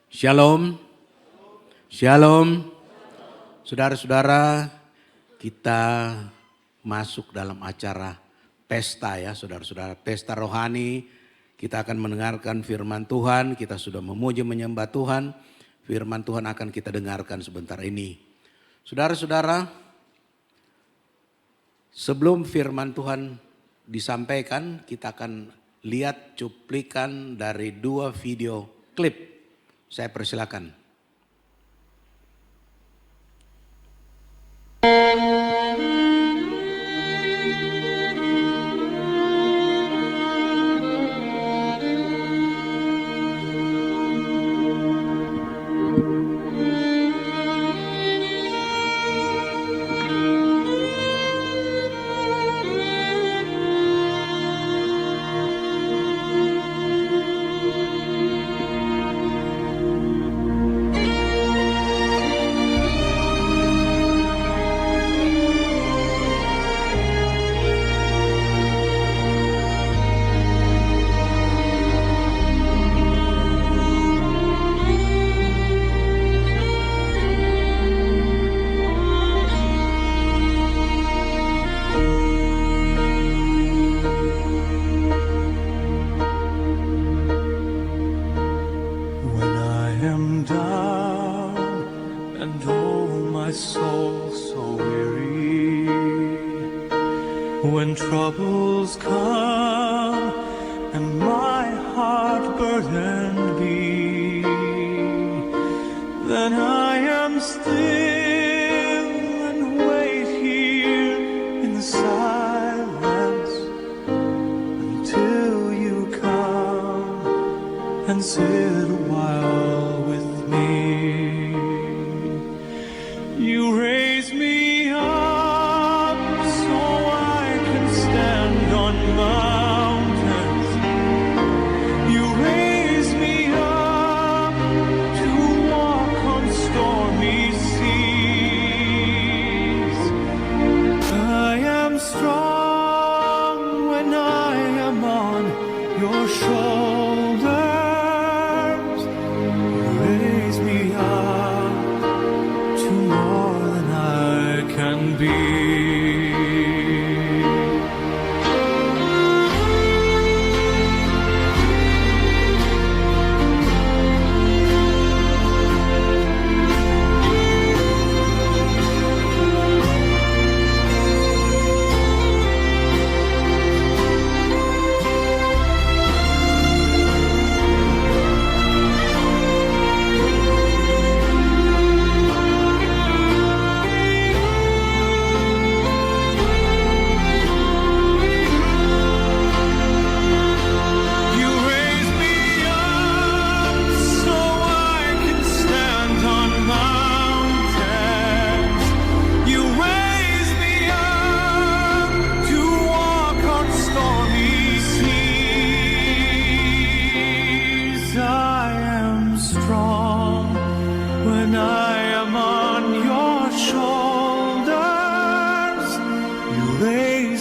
Shalom, shalom. Saudara-saudara, kita masuk dalam acara pesta ya saudara-saudara. Pesta rohani, kita akan mendengarkan firman Tuhan, kita sudah memuji menyembah Tuhan. Firman Tuhan akan kita dengarkan sebentar ini. Saudara-saudara, sebelum firman Tuhan disampaikan, kita akan lihat cuplikan dari 2 video klip. Saya persilakan. When troubles come and my heart burdened be, then I am still and wait here in the silence until you come and sit a while with me. You raise me up on mountains. You raise me up to walk on stormy seas. I am strong when I am on your shoulders. You raise me up to more than I can be.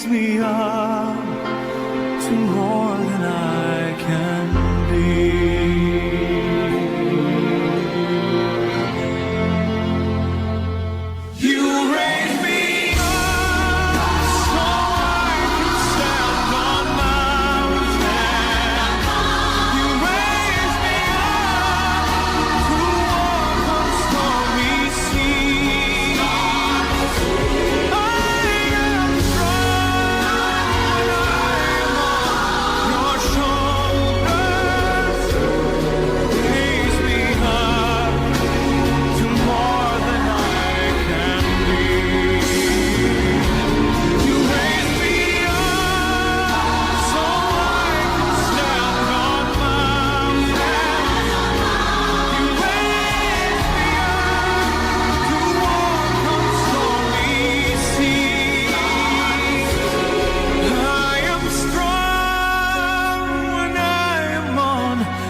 Me up to more than I can be. You raise me up so I can stand on mountains. You raise me up to walk on stormy seas.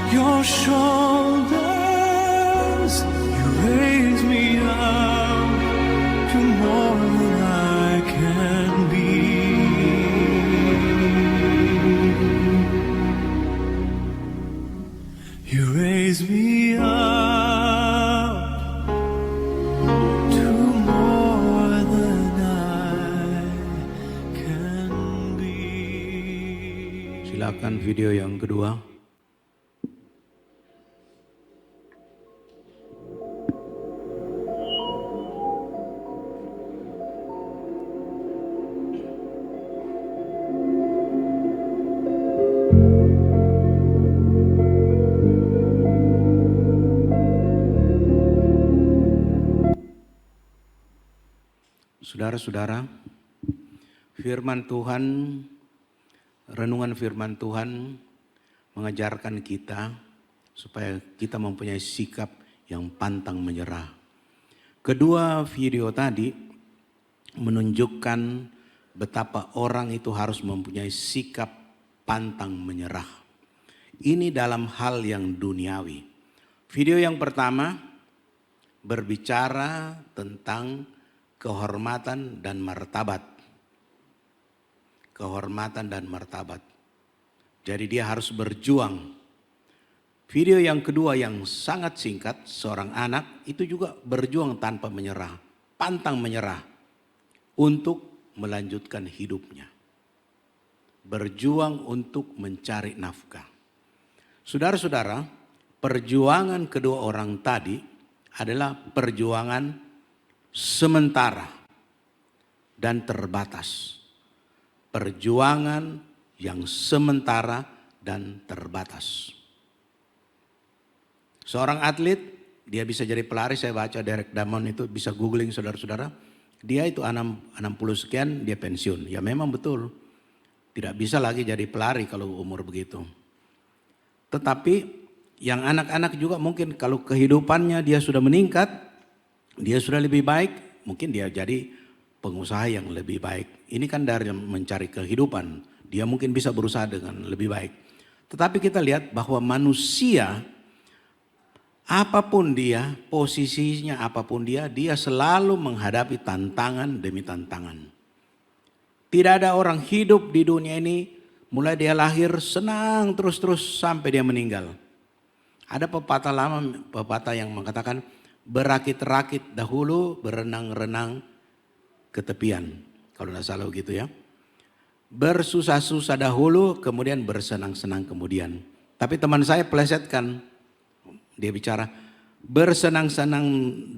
Your shoulders, you raise me up to more than I can be. You raise me up Silakan video yang kedua. Saudara-saudara, firman Tuhan, renungan firman Tuhan mengajarkan kita supaya kita mempunyai sikap yang pantang menyerah. Kedua video tadi menunjukkan betapa orang itu harus mempunyai sikap pantang menyerah. Ini dalam hal yang duniawi. Video yang pertama berbicara tentang kehormatan dan martabat. Kehormatan dan martabat. Jadi dia harus berjuang. Video yang kedua yang sangat singkat, seorang anak itu juga berjuang tanpa menyerah, pantang menyerah untuk melanjutkan hidupnya. Berjuang untuk mencari nafkah. Saudara-saudara, perjuangan kedua orang tadi adalah perjuangan sementara dan terbatas. Perjuangan yang sementara dan terbatas. Seorang atlet, dia bisa jadi pelari, saya baca Derek Damon itu, bisa googling saudara-saudara. Dia itu 60 sekian, dia pensiun. Ya memang betul, tidak bisa lagi jadi pelari kalau umur begitu. Tetapi yang anak-anak juga mungkin kalau kehidupannya dia sudah meningkat, dia sudah lebih baik, mungkin dia jadi pengusaha yang lebih baik. Ini kan dari mencari kehidupan, dia mungkin bisa berusaha dengan lebih baik. Tetapi kita lihat bahwa manusia, apapun dia, posisinya apapun dia selalu menghadapi tantangan demi tantangan. Tidak ada orang hidup di dunia ini, mulai dia lahir senang terus-terus sampai dia meninggal. Ada pepatah yang mengatakan, berakit-rakit dahulu, berenang-renang ke tepian. Kalau tidak salah gitu ya. Bersusah-susah dahulu, kemudian bersenang-senang kemudian. Tapi teman saya plesetkan. Dia bicara, bersenang-senang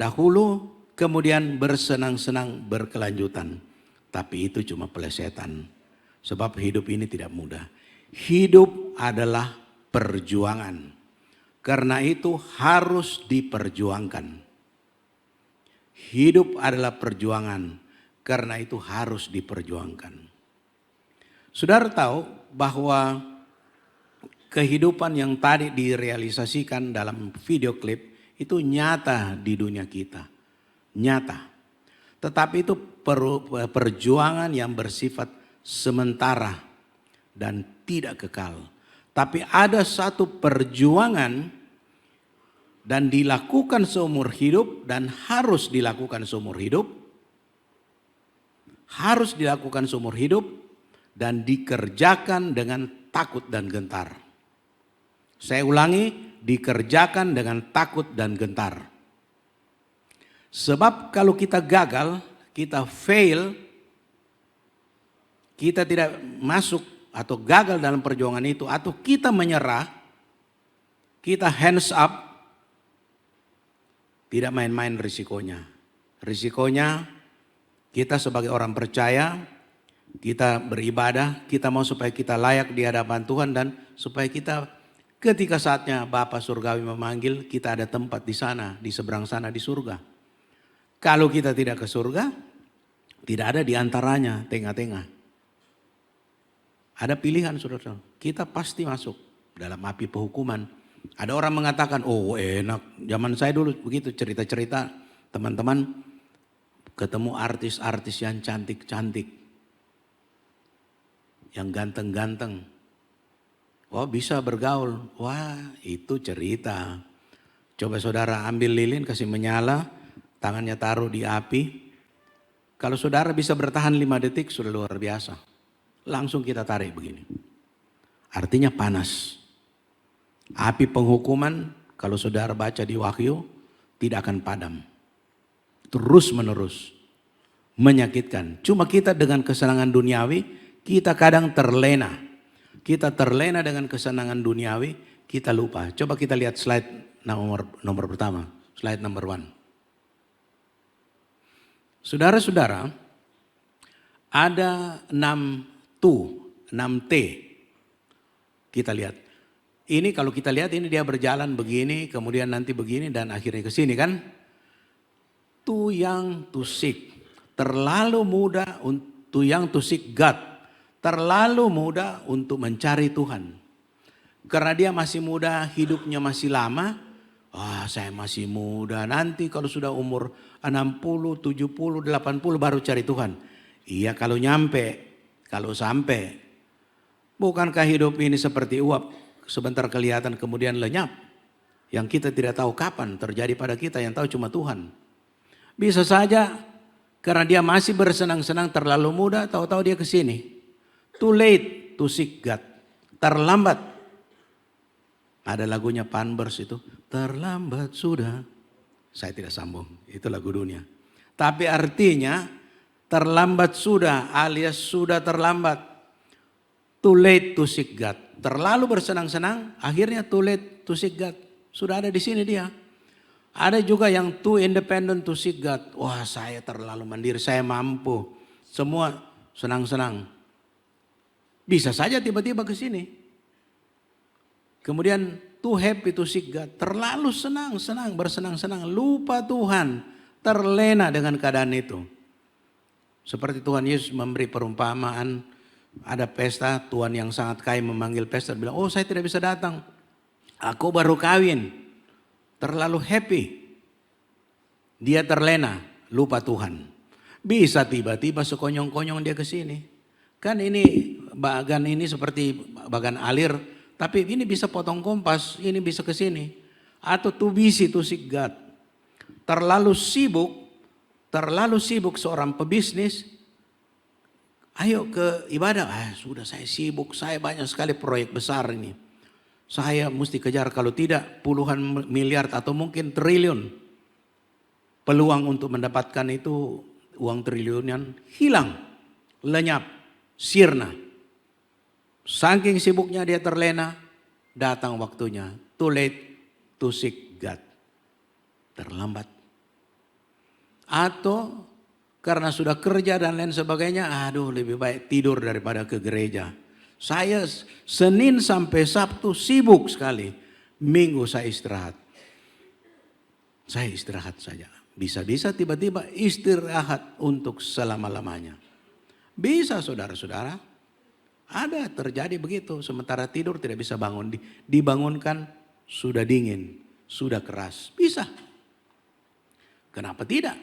dahulu, kemudian bersenang-senang berkelanjutan. Tapi itu cuma plesetan. Sebab hidup ini tidak mudah. Hidup adalah perjuangan. Karena itu harus diperjuangkan. Hidup adalah perjuangan, karena itu harus diperjuangkan. Saudara tahu bahwa kehidupan yang tadi direalisasikan dalam video klip itu nyata di dunia kita. Nyata. Tetapi itu perjuangan yang bersifat sementara dan tidak kekal. Tapi ada satu perjuangan dan dilakukan seumur hidup dan harus dilakukan seumur hidup. Harus dilakukan seumur hidup dan dikerjakan dengan takut dan gentar. Saya ulangi, dikerjakan dengan takut dan gentar. Sebab kalau kita gagal, kita fail, kita tidak masuk atau gagal dalam perjuangan itu, atau kita menyerah, kita hands up, tidak main-main risikonya. Risikonya kita sebagai orang percaya, kita beribadah, kita mau supaya kita layak di hadapan Tuhan dan supaya kita ketika saatnya Bapa Surgawi memanggil, kita ada tempat di sana, di seberang sana di surga. Kalau kita tidak ke surga, tidak ada di antaranya, tengah-tengah. Ada pilihan saudara, kita pasti masuk dalam api penghukuman. Ada orang mengatakan, oh enak, zaman saya dulu begitu cerita-cerita teman-teman ketemu artis-artis yang cantik-cantik, yang ganteng-ganteng. Oh bisa bergaul, wah itu cerita. Coba saudara ambil lilin, kasih menyala, tangannya taruh di api. Kalau saudara bisa bertahan 5 detik sudah luar biasa. Langsung kita tarik begini. Artinya panas. Api penghukuman kalau saudara baca di Wahyu tidak akan padam. Terus menerus. Menyakitkan. Cuma kita dengan kesenangan duniawi kita kadang terlena. Kita terlena dengan kesenangan duniawi, kita lupa. Coba kita lihat slide nomor pertama, slide number 1. Saudara-saudara, ada 6T. Kita lihat. Ini kalau kita lihat ini dia berjalan begini, kemudian nanti begini dan akhirnya ke sini kan. Too young to seek. Terlalu muda too young to seek God. Terlalu muda untuk mencari Tuhan. Karena dia masih muda, hidupnya masih lama. Saya masih muda, nanti kalau sudah umur 60, 70, 80 baru cari Tuhan. Iya kalau sampai. Bukankah hidup ini seperti uap, sebentar kelihatan kemudian lenyap. Yang kita tidak tahu kapan terjadi pada kita, yang tahu cuma Tuhan. Bisa saja karena dia masih bersenang-senang terlalu muda, tahu-tahu dia ke sini. Too late to seek God. Terlambat. Ada lagunya Panbers itu, terlambat sudah. Saya tidak sambung, itu lagu dunia. Tapi artinya terlambat sudah alias sudah terlambat. Too late to seek God. Terlalu bersenang-senang, akhirnya too late to seek God. Sudah ada di sini dia. Ada juga yang too independent to seek God. Wah, saya terlalu mandiri, saya mampu. Semua senang-senang. Bisa saja tiba-tiba ke sini. Kemudian too happy to seek God. Terlalu senang-senang, bersenang-senang. Lupa Tuhan. Terlena dengan keadaan itu. Seperti Tuhan Yesus memberi perumpamaan. Ada pesta, Tuhan yang sangat kaya memanggil pesta. Bilang, saya tidak bisa datang. Aku baru kawin. Terlalu happy. Dia terlena, lupa Tuhan. Bisa tiba-tiba sekonyong-konyong dia ke sini. Kan ini bagan ini seperti bagan alir, tapi ini bisa potong kompas, ini bisa ke sini. Atau too busy to seek God. Terlalu sibuk seorang pebisnis. Ayo ke ibadah. Sudah saya sibuk, saya banyak sekali proyek besar ini. Saya mesti kejar, kalau tidak puluhan miliar atau mungkin triliun. Peluang untuk mendapatkan itu uang triliunan hilang, lenyap, sirna. Saking sibuknya dia terlena, datang waktunya. Too late to seek God. Terlambat. Atau karena sudah kerja dan lain sebagainya, lebih baik tidur daripada ke gereja. Saya Senin sampai Sabtu sibuk sekali. Minggu saya istirahat. Saya istirahat saja. Bisa-bisa tiba-tiba istirahat untuk selama-lamanya. Bisa saudara-saudara. Ada terjadi begitu. Sementara tidur tidak bisa bangun. Dibangunkan sudah dingin. Sudah keras. Bisa. Kenapa tidak?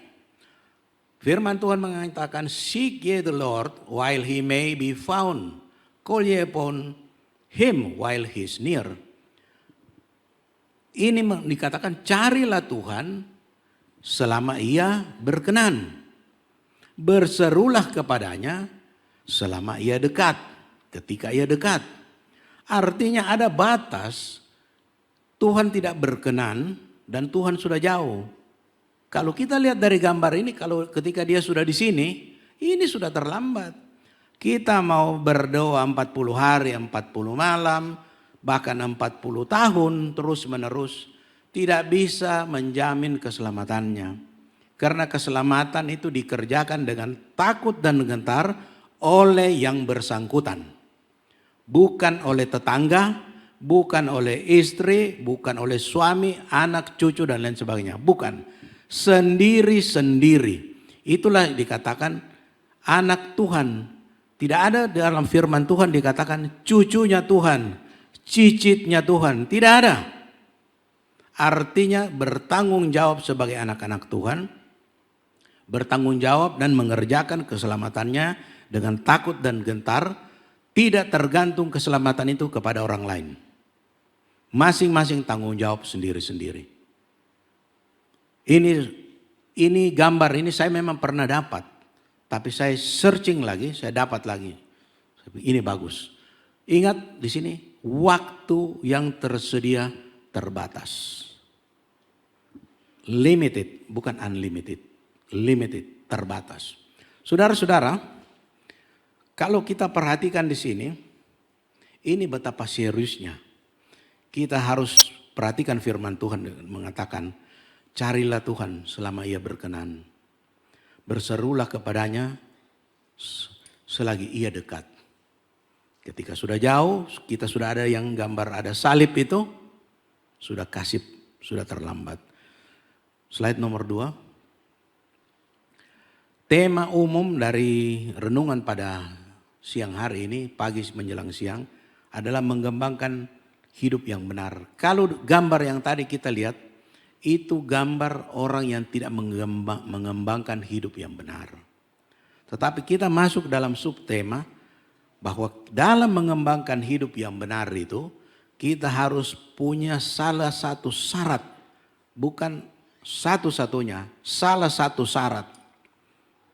Firman Tuhan mengatakan, seek ye the Lord while he may be found. Call ye upon him while he is near. Ini dikatakan carilah Tuhan selama ia berkenan. Berserulah kepadanya selama ia dekat. Ketika ia dekat. Artinya ada batas. Tuhan tidak berkenan dan Tuhan sudah jauh. Kalau kita lihat dari gambar ini, kalau ketika dia sudah di sini, ini sudah terlambat. Kita mau berdoa 40 hari, 40 malam, bahkan 40 tahun terus menerus. Tidak bisa menjamin keselamatannya. Karena keselamatan itu dikerjakan dengan takut dan gentar oleh yang bersangkutan. Bukan oleh tetangga, bukan oleh istri, bukan oleh suami, anak, cucu dan lain sebagainya. Bukan. Sendiri-sendiri. Itulah dikatakan anak Tuhan. Tidak ada dalam firman Tuhan dikatakan cucunya Tuhan, cicitnya Tuhan. Tidak ada. Artinya bertanggung jawab sebagai anak-anak Tuhan. Bertanggung jawab dan mengerjakan keselamatannya dengan takut dan gentar. Tidak tergantung keselamatan itu kepada orang lain. Masing-masing tanggung jawab sendiri-sendiri. Ini gambar ini saya memang pernah dapat. Tapi saya searching lagi, saya dapat lagi. Ini bagus. Ingat di sini, waktu yang tersedia terbatas. Limited, bukan unlimited. Limited, terbatas. Saudara-saudara, kalau kita perhatikan di sini, Ini betapa seriusnya. Kita harus perhatikan firman Tuhan mengatakan, carilah Tuhan selama ia berkenan. Berserulah kepadanya selagi ia dekat. Ketika sudah jauh, kita sudah ada yang gambar ada salib itu, sudah kasih, sudah terlambat. Slide nomor 2. Tema umum dari renungan pada siang hari ini, pagi menjelang siang, adalah mengembangkan hidup yang benar. Kalau gambar yang tadi kita lihat, itu gambar orang yang tidak mengembangkan hidup yang benar. Tetapi kita masuk dalam subtema bahwa dalam mengembangkan hidup yang benar itu, kita harus punya salah satu syarat, bukan satu-satunya, salah satu syarat,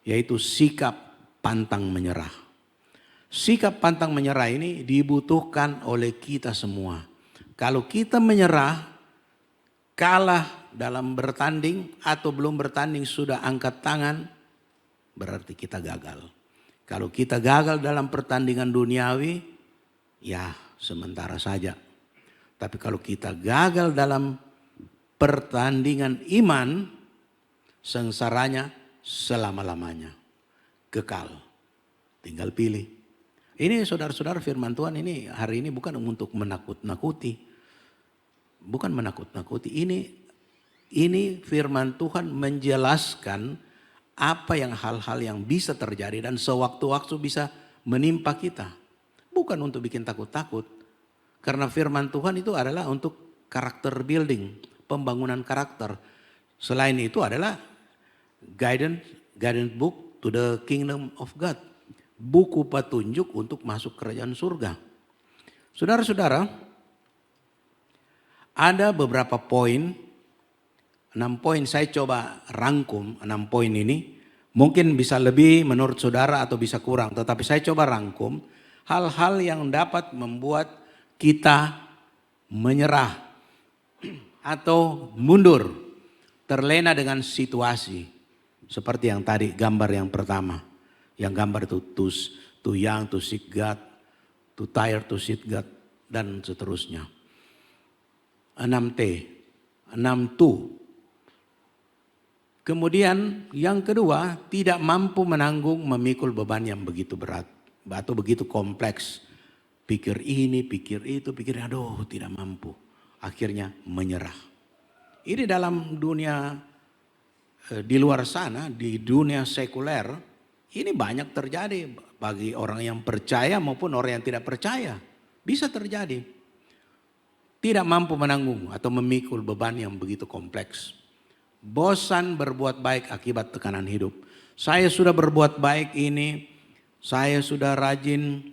yaitu sikap pantang menyerah. Sikap pantang menyerah ini dibutuhkan oleh kita semua. Kalau kita menyerah, kalah dalam bertanding atau belum bertanding sudah angkat tangan, berarti kita gagal. Kalau kita gagal dalam pertandingan duniawi, ya sementara saja. Tapi kalau kita gagal dalam pertandingan iman, sengsaranya selama-lamanya. Kekal. Tinggal pilih. Ini saudara-saudara firman Tuhan ini hari ini bukan untuk menakut-nakuti. Bukan menakut-nakuti. Ini firman Tuhan menjelaskan apa yang hal-hal yang bisa terjadi dan sewaktu-waktu bisa menimpa kita. Bukan untuk bikin takut-takut. Karena firman Tuhan itu adalah untuk karakter building, pembangunan karakter. Selain itu adalah guidance book to the kingdom of God. Buku petunjuk untuk masuk kerajaan surga. Saudara-saudara, ada beberapa poin, 6 poin saya coba rangkum 6 poin ini. Mungkin bisa lebih menurut saudara atau bisa kurang, tetapi saya coba rangkum hal-hal yang dapat membuat kita menyerah atau mundur, terlena dengan situasi. Seperti yang tadi gambar yang pertama, yang gambar itu too young to seek God, too tired to seek God, dan seterusnya. 6T, 6 tu. Kemudian yang kedua, tidak mampu menanggung memikul beban yang begitu berat atau begitu kompleks. Pikir ini, pikir itu, pikir aduh tidak mampu. Akhirnya menyerah. Ini dalam dunia di luar sana, di dunia sekuler, ini banyak terjadi bagi orang yang percaya maupun orang yang tidak percaya. Bisa terjadi. Tidak mampu menanggung atau memikul beban yang begitu kompleks. Bosan berbuat baik akibat tekanan hidup. Saya sudah berbuat baik ini, saya sudah rajin,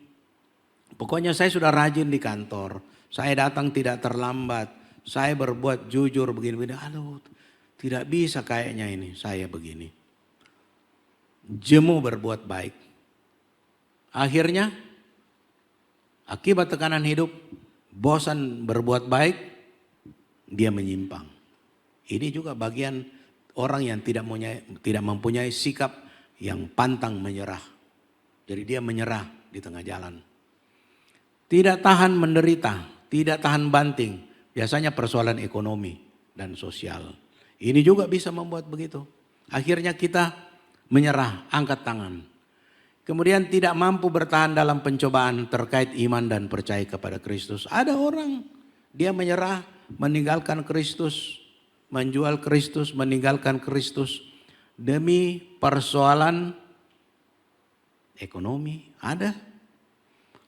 pokoknya saya sudah rajin di kantor. Saya datang tidak terlambat, saya berbuat jujur begini-begini. Aduh, tidak bisa kayaknya ini, saya begini. Jemu berbuat baik. Akhirnya, akibat tekanan hidup, bosan berbuat baik, dia menyimpang. Ini juga bagian orang yang tidak mempunyai sikap yang pantang menyerah. Jadi dia menyerah di tengah jalan. Tidak tahan menderita, tidak tahan banting. Biasanya persoalan ekonomi dan sosial. Ini juga bisa membuat begitu. Akhirnya kita menyerah, angkat tangan. Kemudian tidak mampu bertahan dalam pencobaan terkait iman dan percaya kepada Kristus. Ada orang, dia menyerah, meninggalkan Kristus, menjual Kristus, meninggalkan Kristus demi persoalan ekonomi.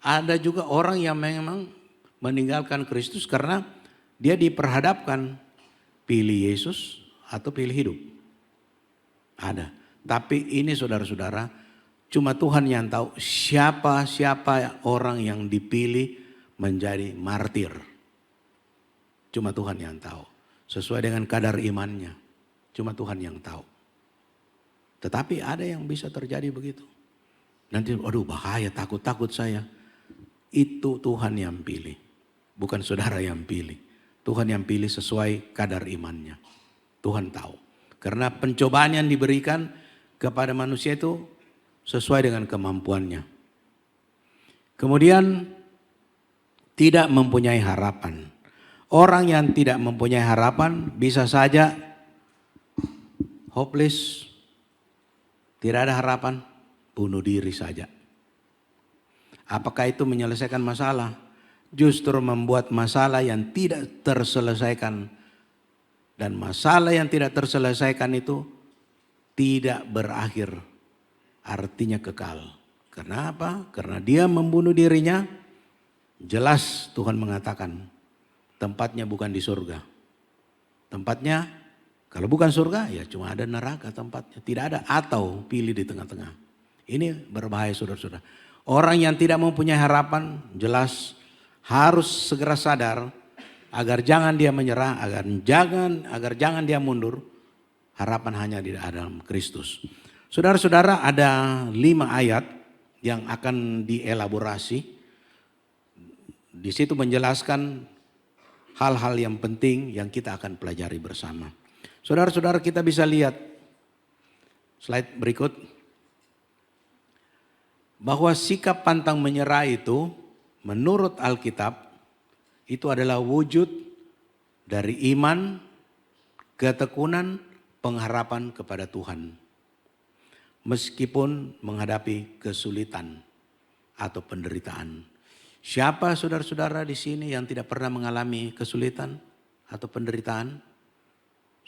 Ada juga orang yang memang meninggalkan Kristus karena dia diperhadapkan pilih Yesus atau pilih hidup. Ada. Tapi ini saudara-saudara, cuma Tuhan yang tahu siapa orang yang dipilih menjadi martir. Cuma Tuhan yang tahu. Sesuai dengan kadar imannya. Cuma Tuhan yang tahu. Tetapi ada yang bisa terjadi begitu. Nanti aduh bahaya, takut saya. Itu Tuhan yang pilih. Bukan saudara yang pilih. Tuhan yang pilih sesuai kadar imannya. Tuhan tahu. Karena pencobaan yang diberikan kepada manusia itu sesuai dengan kemampuannya. Kemudian tidak mempunyai harapan. Orang yang tidak mempunyai harapan bisa saja hopeless, tidak ada harapan, bunuh diri saja. Apakah itu menyelesaikan masalah? Justru membuat masalah yang tidak terselesaikan. Dan masalah yang tidak terselesaikan itu tidak berakhir, artinya kekal. Kenapa? Karena dia membunuh dirinya. Jelas Tuhan mengatakan tempatnya bukan di surga. Tempatnya kalau bukan surga ya cuma ada neraka tempatnya. Tidak ada atau pilih di tengah-tengah. Ini berbahaya saudara-saudara. Orang yang tidak mempunyai harapan jelas harus segera sadar agar jangan dia menyerah, agar jangan dia mundur. Harapan hanya di dalam Kristus. Saudara-saudara, ada 5 ayat yang akan dielaborasi. Di situ menjelaskan hal-hal yang penting yang kita akan pelajari bersama. Saudara-saudara, kita bisa lihat slide berikut. Bahwa sikap pantang menyerah itu menurut Alkitab itu adalah wujud dari iman, ketekunan, pengharapan kepada Tuhan. Meskipun menghadapi kesulitan atau penderitaan. Siapa saudara-saudara di sini yang tidak pernah mengalami kesulitan atau penderitaan?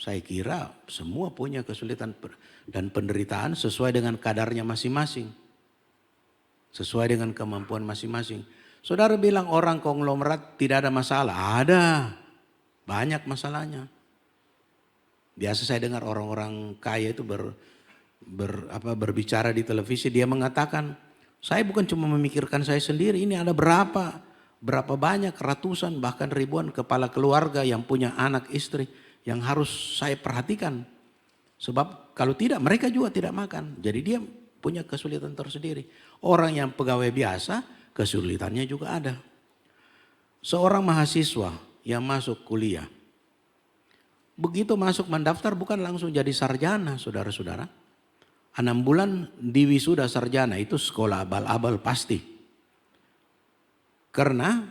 Saya kira semua punya kesulitan dan penderitaan sesuai dengan kadarnya masing-masing. Sesuai dengan kemampuan masing-masing. Saudara bilang orang konglomerat tidak ada masalah. Ada. Banyak masalahnya. Biasa saya dengar orang-orang kaya itu berbicara di televisi. Dia mengatakan, saya bukan cuma memikirkan saya sendiri. Ini ada berapa banyak, ratusan bahkan ribuan kepala keluarga yang punya anak istri. Yang harus saya perhatikan. Sebab kalau tidak mereka juga tidak makan. Jadi dia punya kesulitan tersendiri. Orang yang pegawai biasa kesulitannya juga ada. Seorang mahasiswa yang masuk kuliah. Begitu masuk mendaftar bukan langsung jadi sarjana saudara-saudara. 6 bulan di wisuda sarjana itu sekolah abal-abal pasti. Karena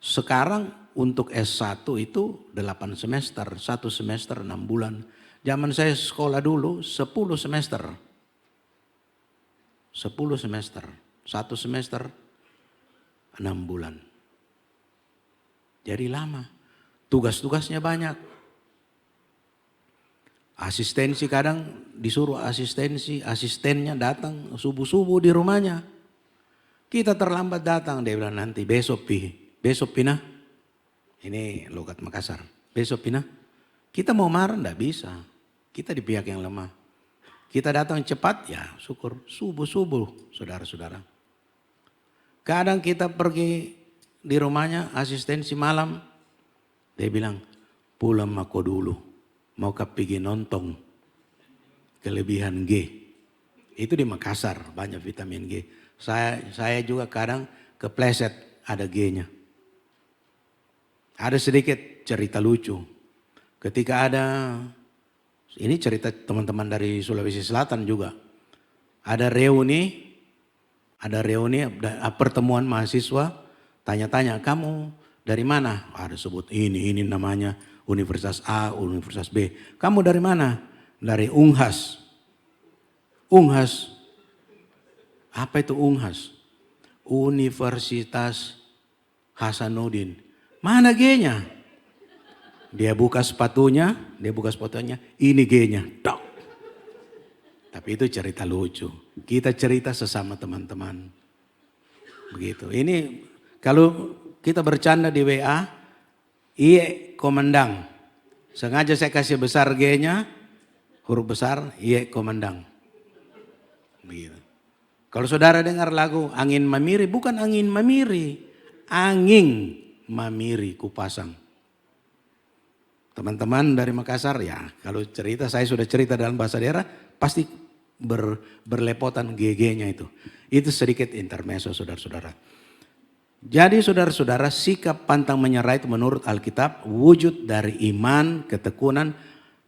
sekarang untuk S1 itu 8 semester. 1 semester 6 bulan. Zaman saya sekolah dulu 10 semester. 10 semester. 1 semester 6 bulan. Jadi lama. Tugas-tugasnya banyak. Asistensi kadang disuruh asistennya datang subuh-subuh di rumahnya. Kita terlambat datang, dia bilang nanti besok pinah. Ini logat Makassar. Besok pinah. Kita mau marah enggak bisa. Kita di pihak yang lemah. Kita datang cepat ya syukur. Subuh-subuh saudara-saudara. Kadang kita pergi di rumahnya asistensi malam. Dia bilang pulang mako dulu. Mau pergi nonton kelebihan G. Itu di Makassar banyak vitamin G. Saya juga kadang kepleset ada G-nya. Ada sedikit cerita lucu. Ketika ada, ini cerita teman-teman dari Sulawesi Selatan juga. Ada reuni pertemuan mahasiswa. Tanya-tanya kamu dari mana? Ada sebut ini namanya Universitas A, Universitas B. Kamu dari mana? Dari Unhas. Unhas. Apa itu Unhas? Universitas Hasanuddin. Mana G-nya? Dia buka sepatunya, ini G-nya. Dok. Tapi itu cerita lucu. Kita cerita sesama teman-teman. Begitu. Ini kalau kita bercanda di WA, Iye Komandang. Sengaja saya kasih besar G-nya, huruf besar, Iye Komandang. Begitu. Kalau saudara dengar lagu Angin Mamiri, bukan angin mamiri. Angin mamiri kupasang. Teman-teman dari Makassar ya, kalau cerita saya sudah cerita dalam bahasa daerah, pasti berlepotan GG-nya itu. Itu sedikit intermezzo saudara-saudara. Jadi saudara-saudara, sikap pantang menyerah itu menurut Alkitab wujud dari iman, ketekunan,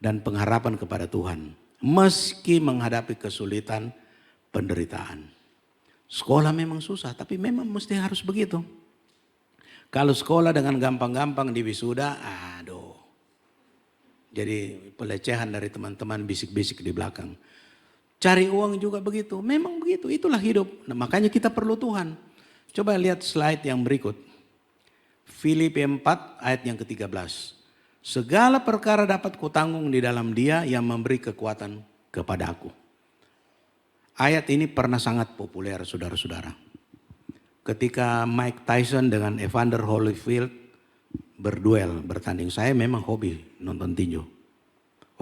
dan pengharapan kepada Tuhan. Meski menghadapi kesulitan, penderitaan. Sekolah memang susah, tapi memang mesti harus begitu. Kalau sekolah dengan gampang-gampang di wisuda, aduh. Jadi pelecehan dari teman-teman bisik-bisik di belakang. Cari uang juga begitu, memang begitu, itulah hidup. Nah, makanya kita perlu Tuhan. Coba lihat slide yang berikut. Filipi 4 ayat yang ke-13. Segala perkara dapat kutanggung di dalam Dia yang memberi kekuatan kepada aku. Ayat ini pernah sangat populer saudara-saudara. Ketika Mike Tyson dengan Evander Holyfield berduel, bertanding. Saya memang hobi nonton tinju.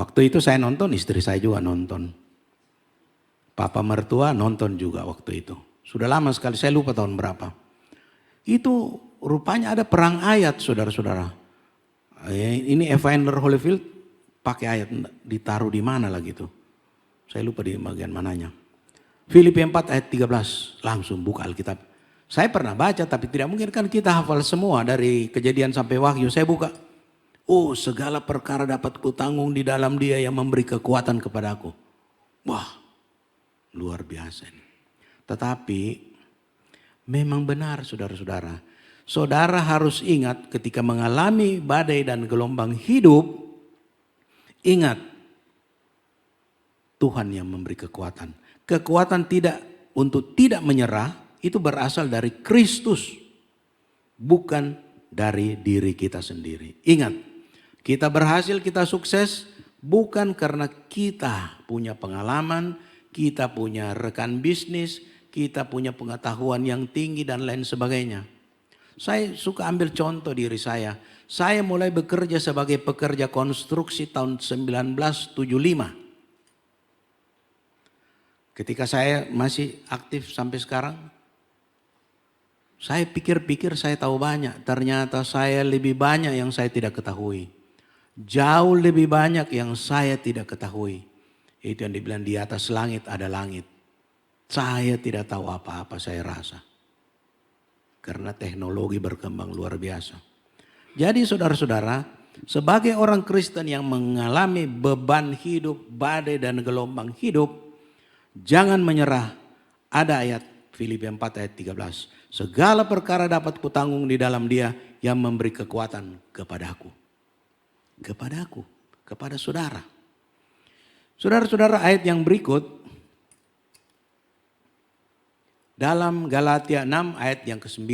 Waktu itu saya nonton, istri saya juga nonton. Papa mertua nonton juga waktu itu. Sudah lama sekali, saya lupa tahun berapa. Itu rupanya ada perang ayat saudara-saudara. Ini Evander Holyfield pakai ayat, ditaruh di mana lagi itu. Saya lupa di bagian mananya. Filipi 4 ayat 13, langsung buka Alkitab. Saya pernah baca tapi tidak mungkin kan kita hafal semua dari Kejadian sampai Wahyu. Saya buka. Oh, segala perkara dapat kutanggung di dalam Dia yang memberi kekuatan kepadaku. Wah, luar biasa ini. Tetapi memang benar saudara-saudara. Saudara harus ingat ketika mengalami badai dan gelombang hidup, ingat Tuhan yang memberi kekuatan. Kekuatan untuk tidak menyerah itu berasal dari Kristus, bukan dari diri kita sendiri. Ingat, kita berhasil, kita sukses bukan karena kita punya pengalaman, kita punya rekan bisnis, kita punya pengetahuan yang tinggi dan lain sebagainya. Saya suka ambil contoh diri saya. Saya mulai bekerja sebagai pekerja konstruksi tahun 1975. Ketika saya masih aktif sampai sekarang, saya pikir-pikir saya tahu banyak. Ternyata saya lebih banyak yang saya tidak ketahui. Jauh lebih banyak yang saya tidak ketahui. Itu yang dibilang di atas langit ada langit. Saya tidak tahu apa-apa, saya rasa. Karena teknologi berkembang luar biasa. Jadi saudara-saudara, sebagai orang Kristen yang mengalami beban hidup, badai dan gelombang hidup, jangan menyerah. Ada ayat Filipi 4 ayat 13. Segala perkara dapat kutanggung di dalam Dia yang memberi kekuatan kepadaku. Kepadaku, kepada saudara. Saudara-saudara, ayat yang berikut dalam Galatia 6 ayat yang ke-9.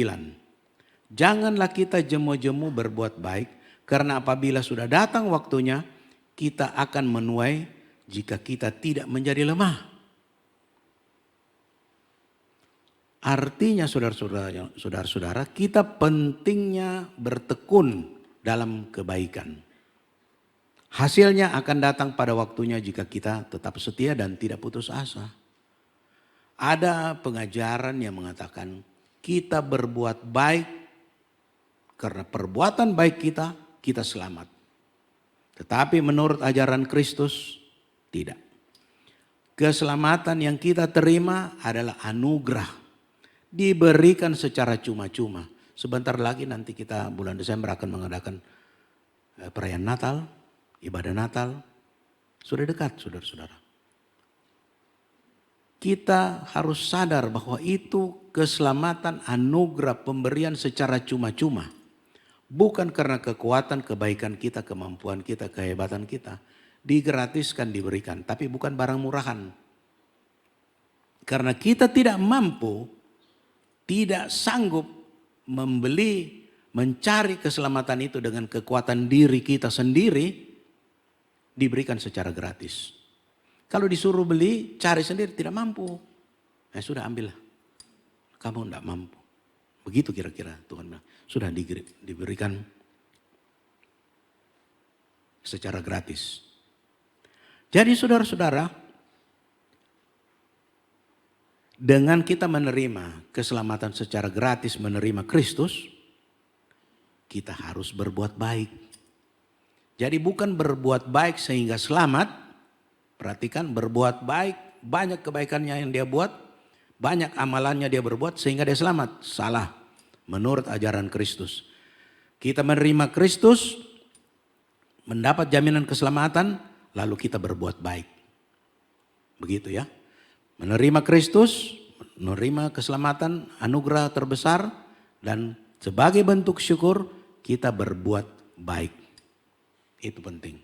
Janganlah kita jemu-jemu berbuat baik, karena apabila sudah datang waktunya, kita akan menuai jika kita tidak menjadi lemah. Artinya saudara-saudara, kita pentingnya bertekun dalam kebaikan. Hasilnya akan datang pada waktunya jika kita tetap setia dan tidak putus asa. Ada pengajaran yang mengatakan kita berbuat baik karena perbuatan baik kita selamat. Tetapi menurut ajaran Kristus tidak. Keselamatan yang kita terima adalah anugerah. Diberikan secara cuma-cuma. Sebentar lagi nanti kita bulan Desember akan mengadakan perayaan Natal, ibadah Natal. Sudah dekat saudara-saudara. Kita harus sadar bahwa itu keselamatan, anugerah, pemberian secara cuma-cuma. Bukan karena kekuatan, kebaikan kita, kemampuan kita, kehebatan kita. Digratiskan, diberikan. Tapi bukan barang murahan. Karena kita tidak mampu, tidak sanggup membeli, mencari keselamatan itu dengan kekuatan diri kita sendiri, diberikan secara gratis. Kalau disuruh beli, cari sendiri tidak mampu. Sudah ambillah. Kamu tidak mampu. Begitu kira-kira Tuhan bilang. Sudah diberikan secara gratis. Jadi saudara-saudara, dengan kita menerima keselamatan secara gratis, menerima Kristus, kita harus berbuat baik. Jadi bukan berbuat baik sehingga selamat. Perhatikan, berbuat baik, banyak kebaikannya yang dia buat, banyak amalannya dia berbuat sehingga dia selamat. Salah, menurut ajaran Kristus. Kita menerima Kristus, mendapat jaminan keselamatan, lalu kita berbuat baik. Begitu ya. Menerima Kristus, menerima keselamatan, anugerah terbesar, dan Sebagai bentuk syukur kita berbuat baik. Itu penting.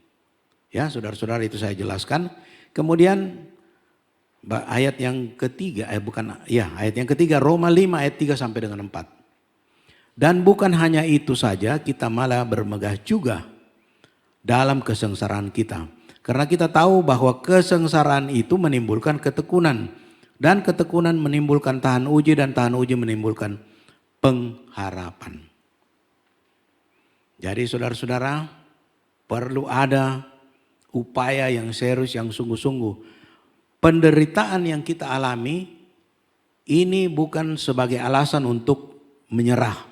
Ya, saudara-saudara, itu saya jelaskan. Kemudian ayat yang ketiga, ayat yang ketiga Roma 5 ayat 3 sampai dengan 4. Dan bukan hanya itu saja, kita malah bermegah juga dalam kesengsaraan kita. Karena kita tahu bahwa kesengsaraan itu menimbulkan ketekunan. Dan ketekunan menimbulkan tahan uji, dan tahan uji menimbulkan pengharapan. Jadi saudara-saudara, perlu ada upaya yang serius, yang sungguh-sungguh. Penderitaan yang kita alami ini bukan sebagai alasan untuk menyerah,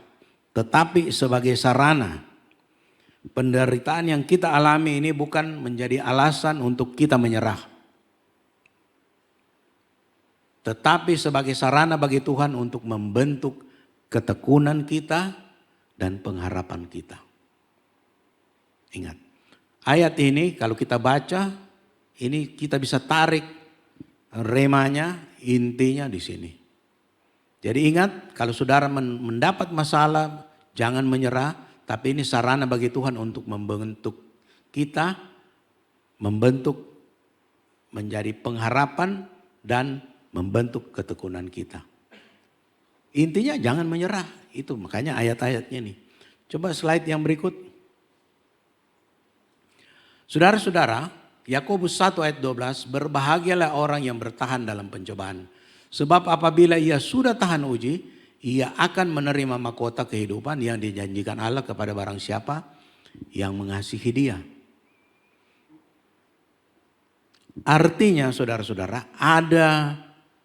tetapi sebagai sarana. Penderitaan yang kita alami ini bukan menjadi alasan untuk kita menyerah, tetapi sebagai sarana bagi Tuhan untuk membentuk ketekunan kita dan pengharapan kita. Ingat, ayat ini kalau kita baca, ini kita bisa tarik remanya, intinya di sini. Jadi ingat, kalau saudara mendapat masalah, jangan menyerah, tapi ini sarana bagi Tuhan untuk membentuk kita, membentuk menjadi pengharapan dan membentuk ketekunan kita. Intinya jangan menyerah, itu makanya ayat-ayatnya nih. Coba slide yang berikut. Saudara-saudara, Yakobus 1 ayat 12, berbahagialah orang yang bertahan dalam pencobaan. Sebab apabila ia sudah tahan uji, ia akan menerima mahkota kehidupan yang dijanjikan Allah kepada barang siapa yang mengasihi dia. Artinya saudara-saudara, ada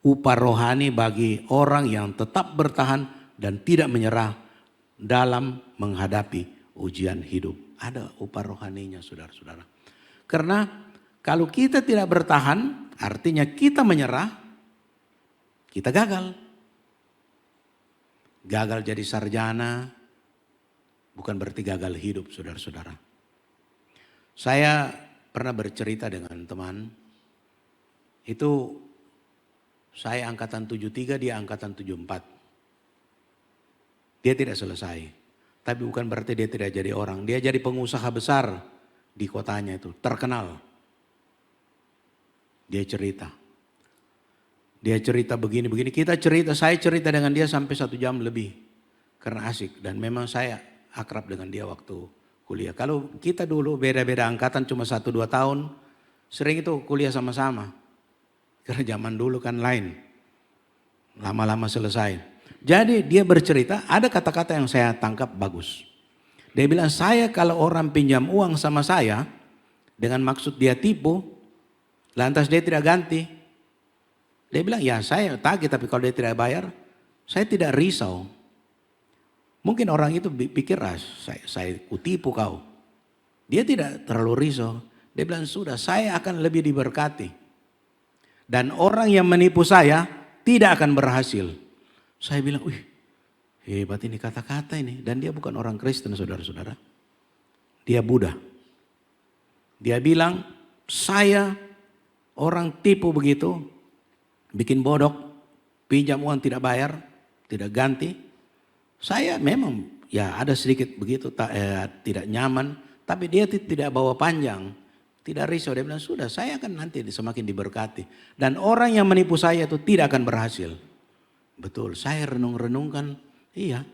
upah rohani bagi orang yang tetap bertahan dan tidak menyerah dalam menghadapi ujian hidup. Ada upah rohaninya saudara-saudara. Karena kalau kita tidak bertahan, artinya kita menyerah, kita gagal. Gagal jadi sarjana, bukan berarti gagal hidup saudara-saudara. Saya pernah bercerita dengan teman, itu saya angkatan 73, dia angkatan 74. Dia tidak selesai, tapi bukan berarti dia tidak jadi orang. Dia jadi pengusaha besar di kotanya itu, terkenal. Dia cerita begini, saya cerita dengan dia sampai 1 jam lebih. Karena asik dan memang saya akrab dengan dia waktu kuliah. Kalau kita dulu beda-beda angkatan cuma 1-2 tahun, sering itu kuliah sama-sama. Karena zaman dulu kan lain, lama-lama selesai. Jadi dia bercerita, ada kata-kata yang saya tangkap bagus. Dia bilang, saya kalau orang pinjam uang sama saya, dengan maksud dia tipu, lantas dia tidak ganti. Dia bilang, ya saya tagih tapi kalau dia tidak bayar, saya tidak risau. Mungkin orang itu pikir, saya kutipu kau. Dia tidak terlalu risau. Dia bilang, sudah saya akan lebih diberkati. Dan orang yang menipu saya tidak akan berhasil. Saya bilang, wih hebat ini kata-kata ini. Dan dia bukan orang Kristen saudara-saudara. Dia Buddha. Dia bilang, saya orang tipu begitu, bikin bodok, pinjam uang tidak bayar, tidak ganti. Saya memang ya ada sedikit begitu tidak nyaman, tapi dia tidak bawa panjang, tidak risau. Dia bilang sudah saya akan nanti semakin diberkati. Dan orang yang menipu saya itu tidak akan berhasil. Betul, saya renung-renungkan, iya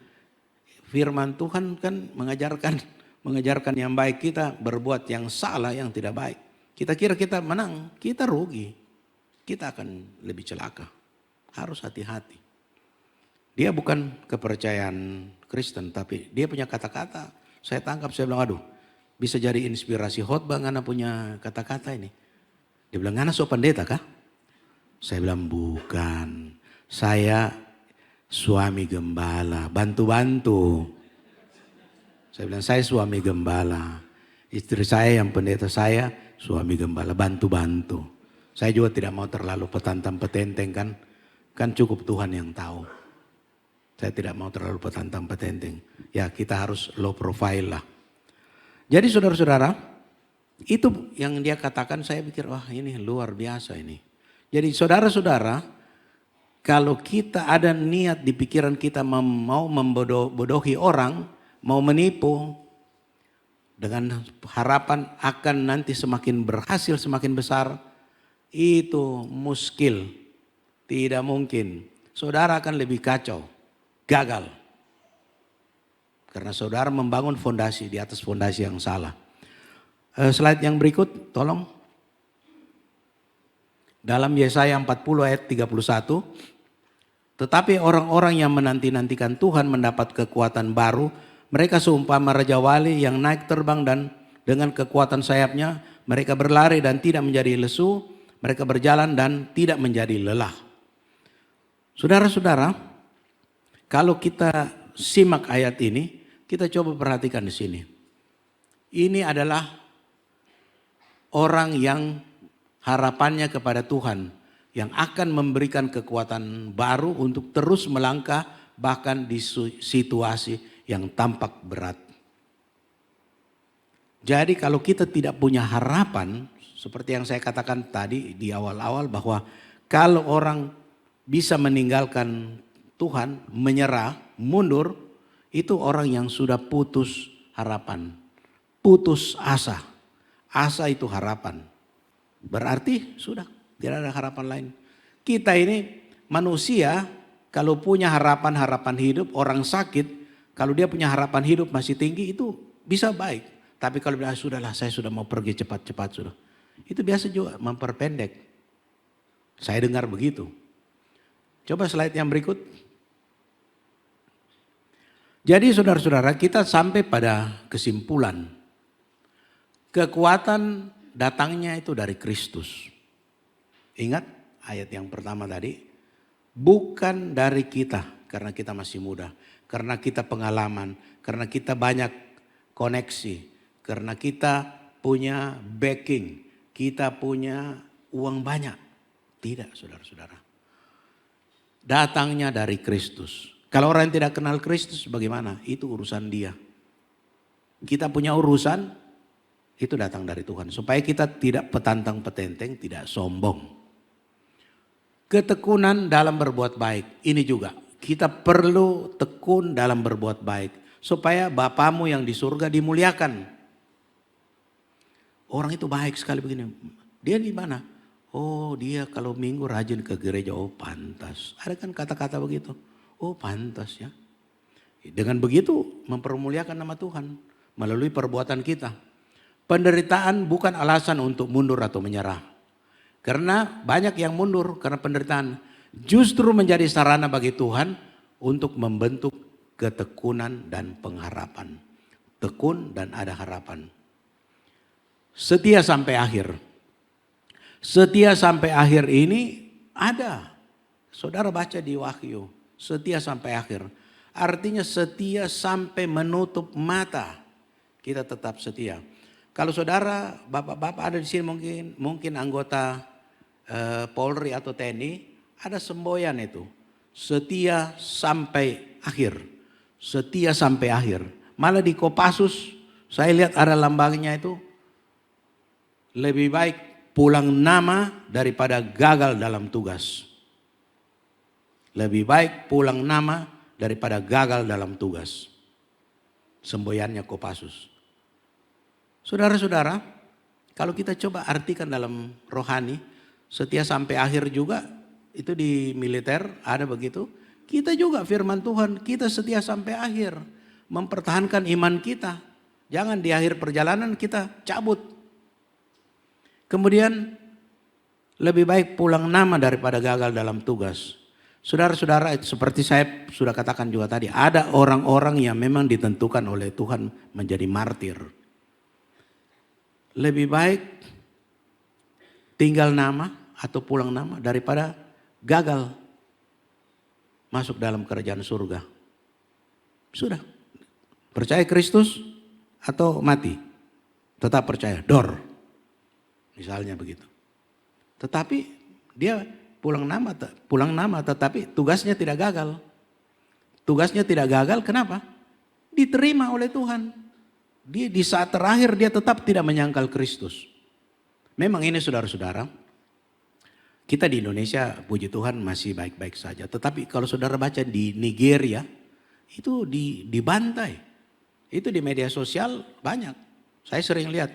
firman Tuhan kan mengajarkan yang baik, kita berbuat yang salah, yang tidak baik. Kita kira kita menang, kita rugi. Kita akan lebih celaka. Harus hati-hati. Dia bukan kepercayaan Kristen, tapi dia punya kata-kata. Saya tangkap, saya bilang, aduh, bisa jadi inspirasi khotbah ngana punya kata-kata ini. Dia bilang, ngana so pendeta kah? Saya bilang, bukan. Saya suami gembala, bantu-bantu. Saya bilang, saya suami gembala. Istri saya yang pendeta, saya suami gembala, bantu-bantu. Saya juga tidak mau terlalu petantang petenteng kan. Kan cukup Tuhan yang tahu. Saya tidak mau terlalu petantang petenteng. Ya kita harus low profile lah. Jadi saudara-saudara, itu yang dia katakan saya pikir wah ini luar biasa ini. Jadi saudara-saudara, kalau kita ada niat di pikiran kita mau membodohi orang, mau menipu, dengan harapan akan nanti semakin berhasil, semakin besar, itu muskil, tidak mungkin. Saudara akan lebih kacau, gagal. Karena saudara membangun fondasi di atas fondasi yang salah. Slide yang berikut, tolong. Dalam Yesaya 40 ayat 31, tetapi orang-orang yang menanti-nantikan Tuhan mendapat kekuatan baru. Mereka seumpama Raja Wali yang naik terbang dan dengan kekuatan sayapnya mereka berlari dan tidak menjadi lesu. Mereka berjalan dan tidak menjadi lelah. Saudara-saudara, kalau kita simak ayat ini, kita coba perhatikan di sini. Ini adalah orang yang harapannya kepada Tuhan, yang akan memberikan kekuatan baru untuk terus melangkah bahkan di situasi yang tampak berat. Jadi kalau kita tidak punya harapan, seperti yang saya katakan tadi di awal-awal, bahwa kalau orang bisa meninggalkan Tuhan, menyerah, mundur, itu orang yang sudah putus harapan, putus asa. Asa itu harapan. Berarti sudah tidak ada harapan lain. Kita ini manusia, kalau punya harapan hidup, orang sakit, kalau dia punya harapan hidup masih tinggi, itu bisa baik. Tapi kalau bilang sudahlah, saya sudah mau pergi cepat-cepat sudah. Itu biasa juga memperpendek. Saya dengar begitu. Coba slide yang berikut. Jadi saudara-saudara, kita sampai pada kesimpulan. Kekuatan datangnya itu dari Kristus. Ingat ayat yang pertama tadi. Bukan dari kita, karena kita masih muda. Karena kita pengalaman, karena kita banyak koneksi, karena kita punya backing, kita punya uang banyak. Tidak, saudara-saudara. Datangnya dari Kristus. Kalau orang yang tidak kenal Kristus bagaimana? Itu urusan dia. Kita punya urusan, itu datang dari Tuhan. Supaya kita tidak petantang petenteng, tidak sombong. Ketekunan dalam berbuat baik, ini juga. Kita perlu tekun dalam berbuat baik. Supaya Bapamu yang di surga dimuliakan. Orang itu baik sekali begini. Dia di mana? Oh, dia kalau minggu rajin ke gereja. Oh, pantas. Ada kan kata-kata begitu. Oh, pantas ya. Dengan begitu mempermuliakan nama Tuhan. Melalui perbuatan kita. Penderitaan bukan alasan untuk mundur atau menyerah. Karena banyak yang mundur karena penderitaan. Justru menjadi sarana bagi Tuhan untuk membentuk ketekunan dan pengharapan. Tekun dan ada harapan. Setia sampai akhir. Setia sampai akhir ini ada. Saudara baca di Wahyu. Setia sampai akhir. Artinya setia sampai menutup mata. Kita tetap setia. Kalau saudara, bapak-bapak ada di sini mungkin anggota Polri atau TNI. Ada semboyan itu, setia sampai akhir, setia sampai akhir. Malah di Kopassus, saya lihat ada lambangnya itu, lebih baik pulang nama daripada gagal dalam tugas. Lebih baik pulang nama daripada gagal dalam tugas. Semboyannya Kopassus. Saudara-saudara, kalau kita coba artikan dalam rohani, setia sampai akhir juga. Itu di militer ada begitu. Kita juga firman Tuhan, kita setia sampai akhir. Mempertahankan iman kita. Jangan di akhir perjalanan kita cabut. Kemudian lebih baik pulang nama daripada gagal dalam tugas. Saudara-saudara, seperti saya sudah katakan juga tadi. Ada orang-orang yang memang ditentukan oleh Tuhan menjadi martir. Lebih baik tinggal nama atau pulang nama daripada gagal masuk dalam kerajaan surga. Sudah. Percaya Kristus atau mati. Tetap percaya. Dor. Misalnya begitu. Tetapi dia pulang nama tetapi tugasnya tidak gagal. Tugasnya tidak gagal kenapa? Diterima oleh Tuhan. Dia di saat terakhir dia tetap tidak menyangkal Kristus. Memang ini saudara-saudara. Kita di Indonesia puji Tuhan masih baik-baik saja. Tetapi kalau saudara baca di Nigeria itu dibantai. Itu di media sosial banyak. Saya sering lihat.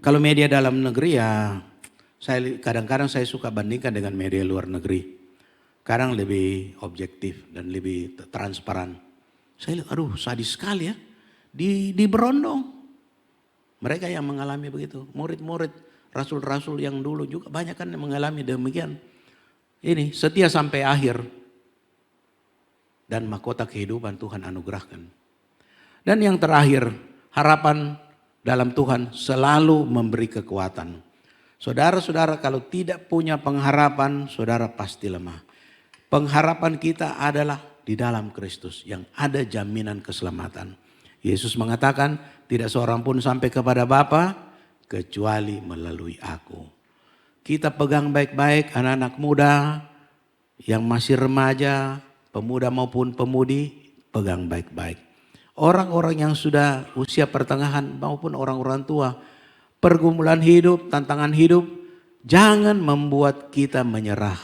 Kalau media dalam negeri ya kadang-kadang saya suka bandingkan dengan media luar negeri. Kadang lebih objektif dan lebih transparan. Saya lihat aduh sadis sekali ya. Di Berondong. Mereka yang mengalami begitu. Murid-murid rasul-rasul yang dulu juga banyak kan yang mengalami demikian. Ini setia sampai akhir. Dan mahkota kehidupan Tuhan anugerahkan. Dan yang terakhir, harapan dalam Tuhan selalu memberi kekuatan. Saudara-saudara kalau tidak punya pengharapan, saudara pasti lemah. Pengharapan kita adalah di dalam Kristus yang ada jaminan keselamatan. Yesus mengatakan tidak seorang pun sampai kepada Bapa kecuali melalui aku. Kita pegang baik-baik anak-anak muda yang masih remaja, pemuda maupun pemudi, pegang baik-baik. Orang-orang yang sudah usia pertengahan maupun orang-orang tua, pergumulan hidup, tantangan hidup, jangan membuat kita menyerah.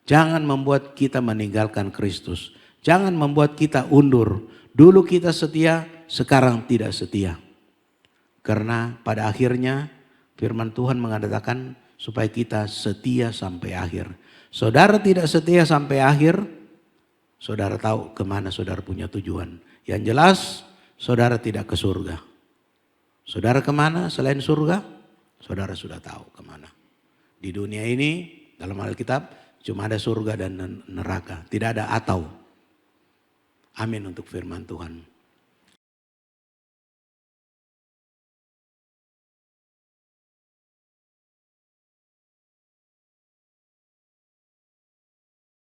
Jangan membuat kita meninggalkan Kristus. Jangan membuat kita undur. Dulu kita setia, sekarang tidak setia. Karena pada akhirnya firman Tuhan mengatakan supaya kita setia sampai akhir. Saudara tidak setia sampai akhir, saudara tahu kemana saudara punya tujuan. Yang jelas saudara tidak ke surga. Saudara kemana selain surga? Saudara sudah tahu kemana. Di dunia ini dalam Alkitab cuma ada surga dan neraka. Tidak ada atau. Amin untuk firman Tuhan.